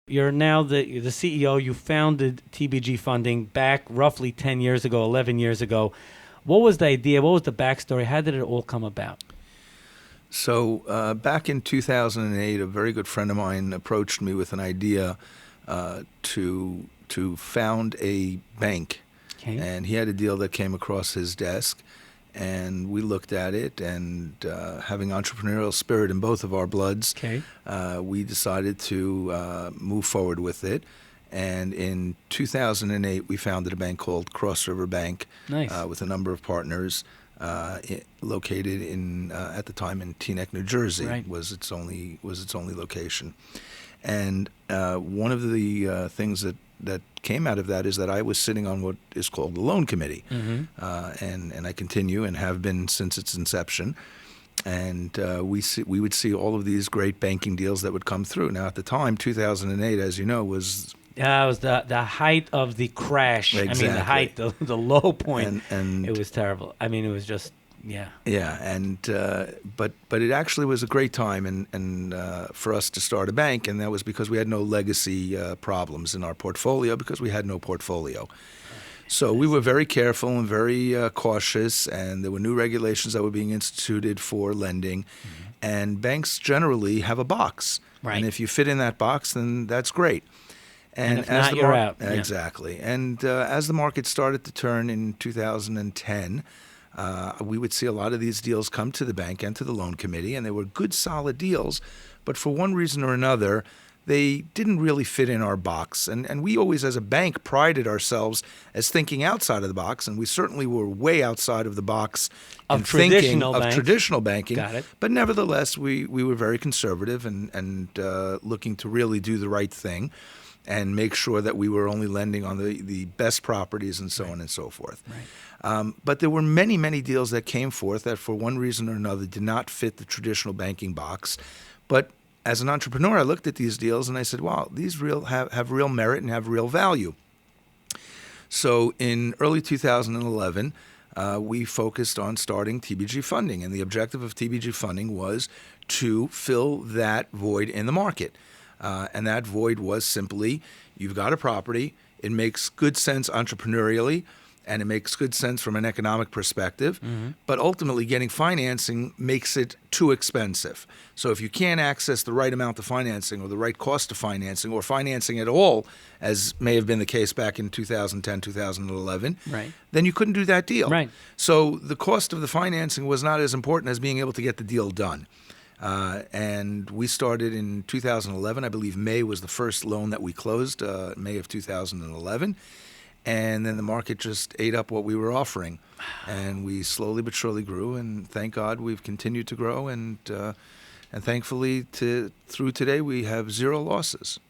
You're now the CEO. You founded TBG Funding back roughly 10 years ago, 11 years ago. What was the idea? What was the backstory? How did it all come about? So back in 2008, a very good friend of mine approached me with an idea to found a bank, Okay. and he had a deal that came across his desk, and we looked at it, and having entrepreneurial spirit in both of our bloods, Okay. we decided to move forward with it. And in 2008, we founded a bank called Cross River Bank Nice. with a number of partners located in at the time in Teaneck, New Jersey. Right. Was its only location. And one of the things that came out of that is that I was sitting on what is called the loan committee, and I continue and have been since its inception. And we would see all of these great banking deals that would come through. Now, at the time, 2008, as you know, was Yeah, it was the height of the crash. I mean, the height, the low point. and It was terrible. I mean, it was just, yeah. yeah, and but it actually was a great time and for us to start a bank, and that was because we had no legacy problems in our portfolio because we had no portfolio. So we were very careful and very cautious, and there were new regulations that were being instituted for lending, and banks generally have a box, Right. and if you fit in that box, then that's great. And if not, you're out. Yeah. Exactly. And as the market started to turn in 2010, we would see a lot of these deals come to the bank and to the loan committee, and they were good, solid deals. But for one reason or another, they didn't really fit in our box. And we always, as a bank, prided ourselves as thinking outside of the box, and we certainly were way outside of the box Of in thinking traditional of banks. traditional banking. Got it. But nevertheless, we were very conservative and looking to really do the right thing and make sure that we were only lending on the best properties and so on and so forth. Right. But there were many, many deals that came forth that for one reason or another did not fit the traditional banking box. But as an entrepreneur, I looked at these deals and I said, wow, these have real merit and have real value. So in early 2011, we focused on starting TBG Funding. And the objective of TBG Funding was to fill that void in the market. And that void was simply, you've got a property, it makes good sense entrepreneurially, and it makes good sense from an economic perspective, but ultimately getting financing makes it too expensive. So if you can't access the right amount of financing or the right cost of financing or financing at all, as may have been the case back in 2010, 2011, Right. then you couldn't do that deal. Right. So the cost of the financing was not as important as being able to get the deal done. And we started in 2011. I believe May was the first loan that we closed, May of 2011. And then the market just ate up what we were offering. And we slowly but surely grew. And thank God we've continued to grow. And thankfully, through today, we have zero losses.